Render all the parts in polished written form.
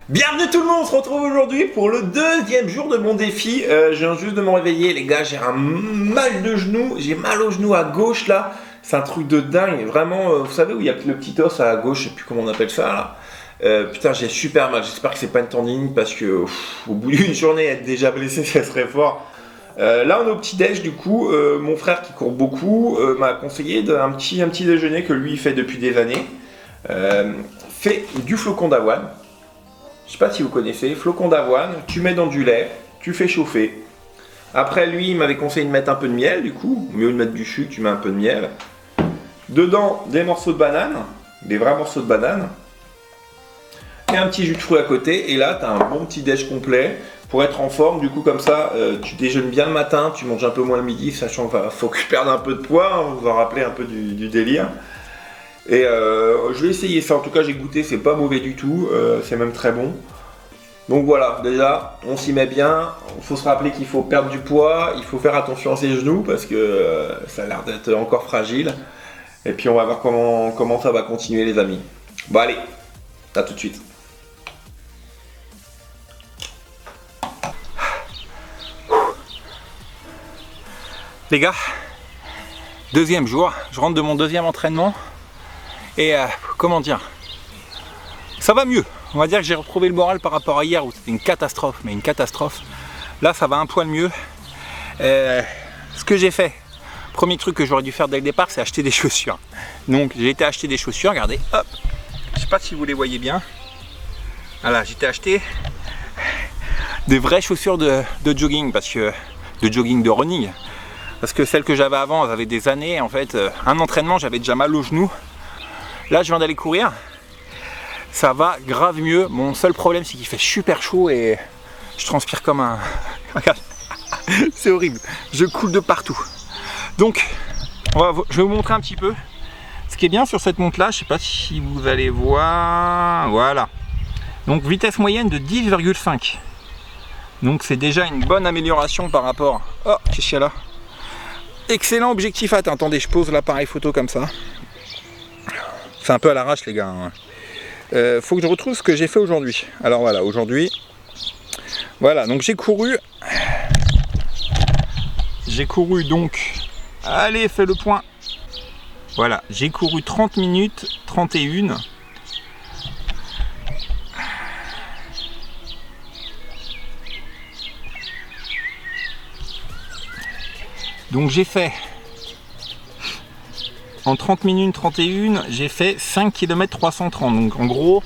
Bienvenue tout le monde, on se retrouve aujourd'hui pour le deuxième jour de mon défi. Je viens juste de me réveiller les gars, j'ai un mal de genou, j'ai mal au genou à gauche là. C'est un truc de dingue, vraiment, vous savez où il y a le petit os à gauche, je sais plus comment on appelle ça là. Putain j'ai super mal, j'espère que c'est pas une tendinite parce que au bout d'une journée être déjà blessé ça serait fort. Là on est au petit déj du coup, mon frère qui court beaucoup m'a conseillé un petit déjeuner que lui il fait depuis des années. Fait du flocon d'avoine. Je sais pas si vous connaissez, flocon d'avoine, tu mets dans du lait, tu fais chauffer. Après lui, il m'avait conseillé de mettre un peu de miel du coup, mieux de mettre du sucre, tu mets un peu de miel. Dedans, des morceaux de banane, des vrais morceaux de banane. Et un petit jus de fruits à côté, et là, tu as un bon petit déj complet pour être en forme. Du coup, comme ça, tu déjeunes bien le matin, tu manges un peu moins le midi, sachant qu'il faut que tu perdes un peu de poids, hein, vous en rappelez un peu du délire. Et je vais essayer ça, en tout cas j'ai goûté, c'est pas mauvais du tout, c'est même très bon. Donc voilà, déjà on s'y met bien, il faut se rappeler qu'il faut perdre du poids, il faut faire attention à ses genoux parce que ça a l'air d'être encore fragile. Et puis on va voir comment ça va continuer les amis. Bon allez, à tout de suite. Les gars, deuxième jour, je rentre de mon deuxième entraînement. Et comment dire, ça va mieux. On va dire que j'ai retrouvé le moral par rapport à hier où c'était une catastrophe, mais une catastrophe. Là, ça va un poil mieux. Ce que j'ai fait, premier truc que j'aurais dû faire dès le départ, c'est acheter des chaussures. Donc, j'ai été acheter des chaussures, regardez, hop. Je sais pas si vous les voyez bien. Voilà, j'ai été acheter des vraies chaussures de jogging, de jogging, de running. Parce que celles que j'avais avant, elles avaient des années. En fait, un entraînement, j'avais déjà mal au genou. Là, je viens d'aller courir, ça va grave mieux. Mon seul problème, c'est qu'il fait super chaud et je transpire comme un... Regarde, c'est horrible, je coule de partout. Donc, je vais vous montrer un petit peu. Ce qui est bien sur cette montre-là, je ne sais pas si vous allez voir, voilà. Donc, vitesse moyenne de 10,5. Donc, c'est déjà une bonne amélioration par rapport... Oh, qu'est-ce qu'il y a là? Excellent objectif atteint. Attendez, je pose l'appareil photo comme ça. C'est un peu à l'arrache les gars. Faut que je retrouve ce que j'ai fait aujourd'hui. Alors voilà, aujourd'hui, voilà, donc j'ai couru donc, allez, fais le point. Voilà, j'ai couru 30 minutes 31. Donc j'ai fait en 30 minutes 31, j'ai fait 5 km 330. Donc en gros,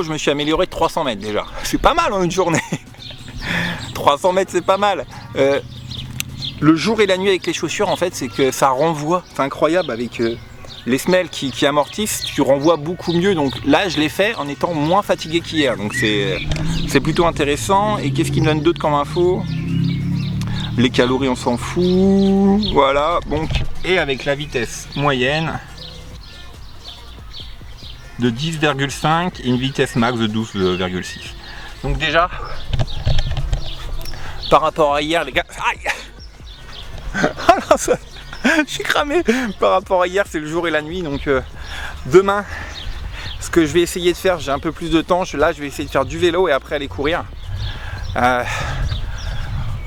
je me suis amélioré de 300 mètres déjà. C'est pas mal en une journée. 300 mètres, c'est pas mal. Le jour et la nuit avec les chaussures, en fait, c'est que ça renvoie. C'est incroyable avec les semelles qui amortissent, tu renvoies beaucoup mieux. Donc là, je l'ai fait en étant moins fatigué qu'hier. Donc c'est plutôt intéressant. Et qu'est-ce qu'il me donne d'autre comme info? Les calories, on s'en fout. Voilà, donc, et avec la vitesse moyenne de 10,5 et une vitesse max de 12,6. Donc déjà, par rapport à hier, les gars, aïe. Je suis cramé. Par rapport à hier, c'est le jour et la nuit. Donc demain, ce que je vais essayer de faire, j'ai un peu plus de temps. Là, je vais essayer de faire du vélo et après aller courir.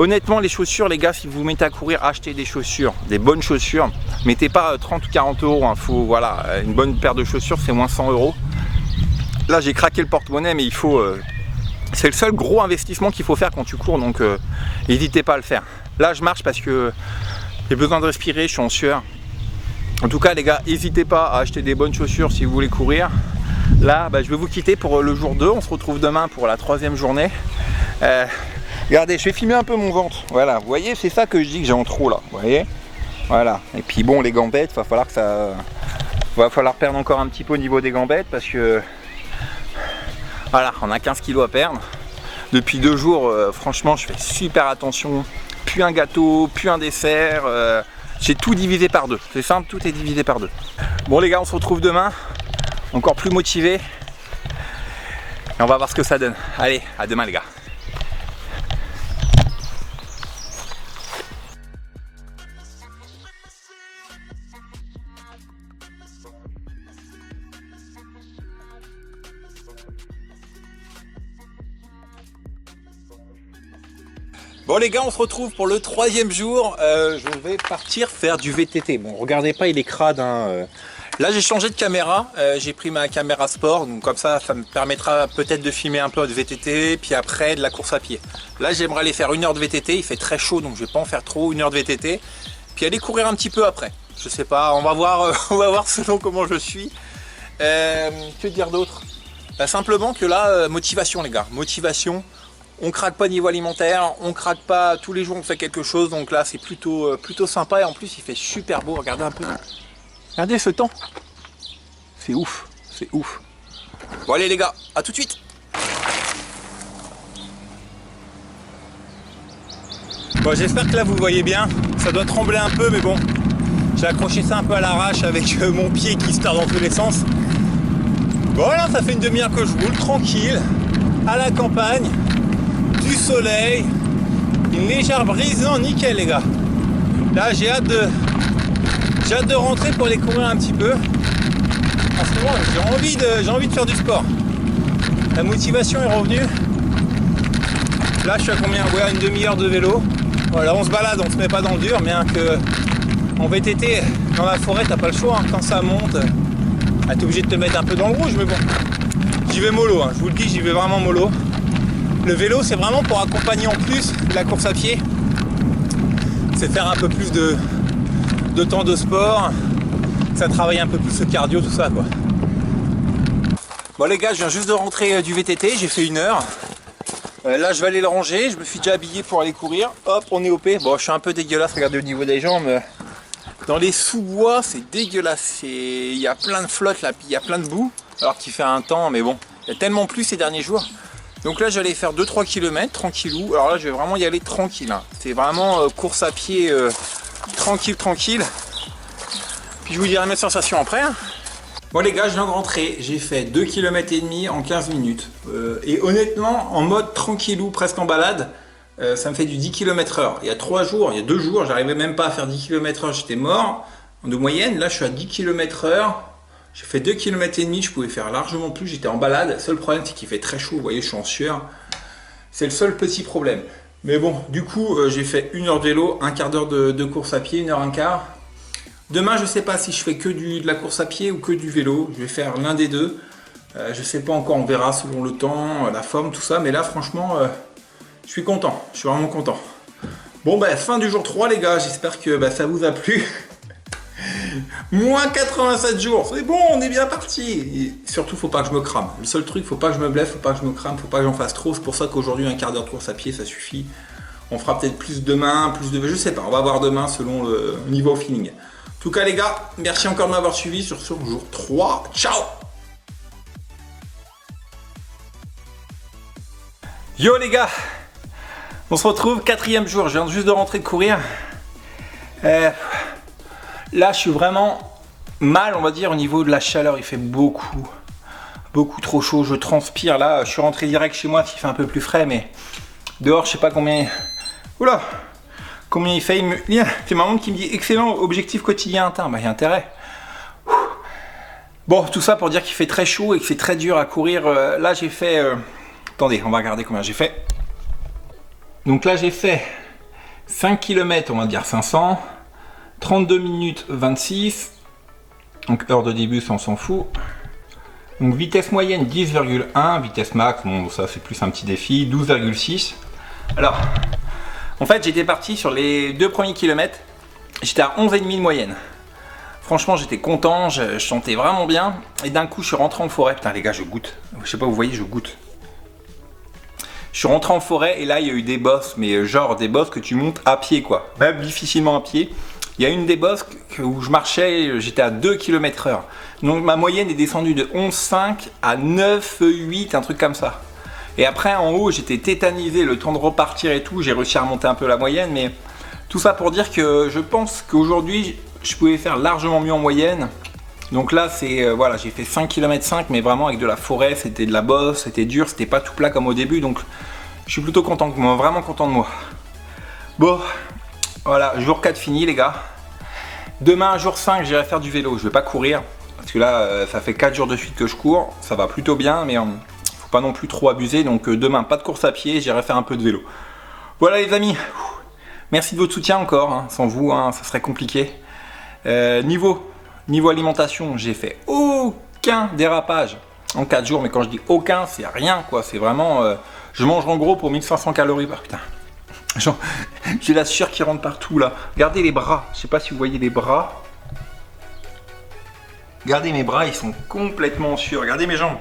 Honnêtement, les chaussures, les gars, si vous vous mettez à courir, achetez des chaussures, des bonnes chaussures. Mettez pas 30 ou 40 euros. Hein. Voilà, une bonne paire de chaussures, c'est moins 100 euros. Là, j'ai craqué le porte-monnaie, mais il faut. C'est le seul gros investissement qu'il faut faire quand tu cours, donc n'hésitez pas à le faire. Là, je marche parce que j'ai besoin de respirer, je suis en sueur. En tout cas, les gars, n'hésitez pas à acheter des bonnes chaussures si vous voulez courir. Là, je vais vous quitter pour le jour 2. On se retrouve demain pour la 3e journée. Regardez, je vais filmer un peu mon ventre. Voilà, vous voyez, c'est ça que je dis que j'ai en trop là. Vous voyez? Voilà. Et puis bon, les gambettes, va falloir perdre encore un petit peu au niveau des gambettes parce que voilà, on a 15 kilos à perdre. Depuis 2 jours, franchement, je fais super attention. Plus un gâteau, plus un dessert. J'ai tout divisé par 2. C'est simple, tout est divisé par 2. Bon les gars, on se retrouve demain. Encore plus motivé. Et on va voir ce que ça donne. Allez, à demain les gars. Bon les gars, on se retrouve pour le 3e jour. Je vais partir faire du VTT. Bon, regardez pas, il est crade. Hein. Là, j'ai changé de caméra. J'ai pris ma caméra sport. Donc comme ça me permettra peut-être de filmer un peu de VTT. Puis après, de la course à pied. Là, j'aimerais aller faire 1 heure de VTT. Il fait très chaud, donc je vais pas en faire trop. 1 heure de VTT. Puis aller courir un petit peu après. Je sais pas, on va voir, on va voir selon comment je suis. Que dire d'autre? Simplement que là, motivation les gars. Motivation. On craque pas niveau alimentaire, on craque pas tous les jours, on fait quelque chose, donc là c'est plutôt sympa et en plus il fait super beau, regardez un peu. Regardez ce temps. C'est ouf, c'est ouf. Bon allez les gars, à tout de suite. Bon j'espère que là vous voyez bien, ça doit trembler un peu mais bon, j'ai accroché ça un peu à l'arrache avec mon pied qui se tord dans tous les sens. Bon là ça fait une demi-heure que je roule tranquille, à la campagne. Du soleil, une légère brise, non, nickel les gars. Là j'ai hâte de rentrer pour aller courir un petit peu. En ce moment j'ai envie de faire du sport. La motivation est revenue. Là je suis à combien? Ouais, une demi-heure de vélo. Voilà, on se balade, on se met pas dans le dur, bien que en VTT dans la forêt t'as pas le choix, hein. Quand ça monte, t'es obligé de te mettre un peu dans le rouge, mais bon. J'y vais mollo, hein. Je vous le dis, j'y vais vraiment mollo. Le vélo c'est vraiment pour accompagner en plus la course à pied, c'est faire un peu plus de temps de sport, ça travaille un peu plus le cardio, tout ça quoi. Bon les gars, je viens juste de rentrer du VTT, j'ai fait 1 heure. Là je vais aller le ranger, je me suis déjà habillé pour aller courir, hop on est OP. Bon je suis un peu dégueulasse, regardez au niveau des jambes, dans les sous-bois c'est dégueulasse, il y a plein de flotte là, puis il y a plein de boue, alors qu'il fait un temps, mais bon, il y a tellement plu ces derniers jours. Donc là j'allais faire 2-3 km tranquillou. Alors là je vais vraiment y aller tranquille, hein. C'est vraiment course à pied tranquille. Puis je vous dirai mes sensations après, hein. Bon les gars, je viens de rentrer. J'ai fait 2 km et demi en 15 minutes. Et honnêtement, en mode tranquillou, presque en balade, ça me fait du 10 km/h. Il y a 2 jours, j'arrivais même pas à faire 10 km/h, j'étais mort de moyenne. Là je suis à 10 km/h. J'ai fait 2 km et demi, je pouvais faire largement plus, j'étais en balade. Le seul problème c'est qu'il fait très chaud, vous voyez je suis en sueur. C'est le seul petit problème. Mais bon, du coup j'ai fait 1 heure de vélo, un quart d'heure de course à pied, 1 heure un quart. Demain je sais pas si je fais que de la course à pied ou que du vélo. Je vais faire l'un des deux. Je sais pas encore, on verra selon le temps, la forme, tout ça. Mais là franchement, je suis content, je suis vraiment content. Bon bah fin du jour 3 les gars, j'espère que ça vous a plu. Moins 87 jours, c'est bon, on est bien parti. Et surtout, faut pas que je me crame. Le seul truc, faut pas que je me blesse, faut pas que je me crame, faut pas que j'en fasse trop. C'est pour ça qu'aujourd'hui, un quart d'heure de course à pied, ça suffit. On fera peut-être plus demain, je sais pas, on va voir demain selon le niveau feeling. En tout cas, les gars, merci encore de m'avoir suivi sur ce jour 3. Ciao! Yo les gars, on se retrouve 4e jour. Je viens juste de rentrer de courir. Là, je suis vraiment mal, on va dire, au niveau de la chaleur. Il fait beaucoup trop chaud. Je transpire. Là, je suis rentré direct chez moi, qui fait un peu plus frais, mais dehors, je sais pas combien. Oula, combien il fait. C'est ma montre qui me dit excellent objectif quotidien atteint. Bah, il y a intérêt. Bon, tout ça pour dire qu'il fait très chaud et que c'est très dur à courir. Là, j'ai fait. Attendez, on va regarder combien j'ai fait. Donc là, j'ai fait 5 km, on va dire 500. 32 minutes 26, donc heure de début, ça on s'en fout. Donc vitesse moyenne 10,1, vitesse max, bon ça c'est plus un petit défi, 12,6. Alors, en fait j'étais parti sur les 2 premiers kilomètres, j'étais à 11,5 de moyenne. Franchement j'étais content, je sentais vraiment bien. Et d'un coup je suis rentré en forêt, putain les gars je goûte, je sais pas vous voyez je goûte. Je suis rentré en forêt et là il y a eu des bosses, mais genre des bosses que tu montes à pied quoi, même difficilement à pied. Il y a une des bosses où je marchais, j'étais à 2 km/h. Donc ma moyenne est descendue de 11,5 à 9,8, un truc comme ça. Et après en haut j'étais tétanisé, le temps de repartir et tout, j'ai réussi à remonter un peu la moyenne. Mais tout ça pour dire que je pense qu'aujourd'hui je pouvais faire largement mieux en moyenne. Donc là c'est, voilà, j'ai fait 5 km 5 mais vraiment avec de la forêt, c'était de la bosse, c'était dur, c'était pas tout plat comme au début. Donc je suis plutôt content, vraiment content de moi. Bon. Voilà, jour 4 fini les gars. Demain, jour 5, j'irai faire du vélo. Je vais pas courir, parce que là, ça fait 4 jours de suite que je cours. Ça va plutôt bien, mais faut pas non plus trop abuser. Donc demain, pas de course à pied, j'irai faire un peu de vélo. Voilà les amis, merci de votre soutien encore, hein. Sans vous, hein, ça serait compliqué. Niveau alimentation, j'ai fait aucun dérapage en 4 jours, mais quand je dis aucun, c'est rien quoi, c'est vraiment... je mange en gros pour 1500 calories par putain. J'ai la sueur qui rentre partout là. Regardez les bras, je sais pas si vous voyez les bras. Regardez mes bras, ils sont complètement en sueur. Regardez mes jambes.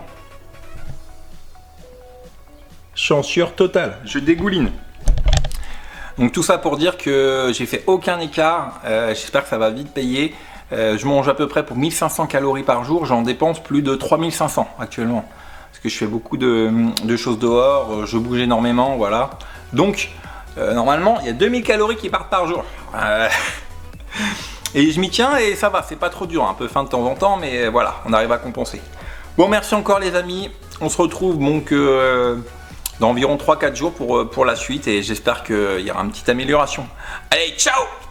Je suis en sueur totale, je dégouline. Donc tout ça pour dire que j'ai fait aucun écart. J'espère que ça va vite payer. Je mange à peu près pour 1500 calories par jour. J'en dépense plus de 3500 actuellement. Parce que je fais beaucoup de choses dehors, je bouge énormément, voilà. Donc normalement, il y a 2000 calories qui partent par jour. Et je m'y tiens et ça va, c'est pas trop dur. Un peu faim de temps en temps, mais voilà, on arrive à compenser. Bon, merci encore les amis. On se retrouve donc dans environ 3-4 jours pour la suite et j'espère qu'il y aura une petite amélioration. Allez, ciao!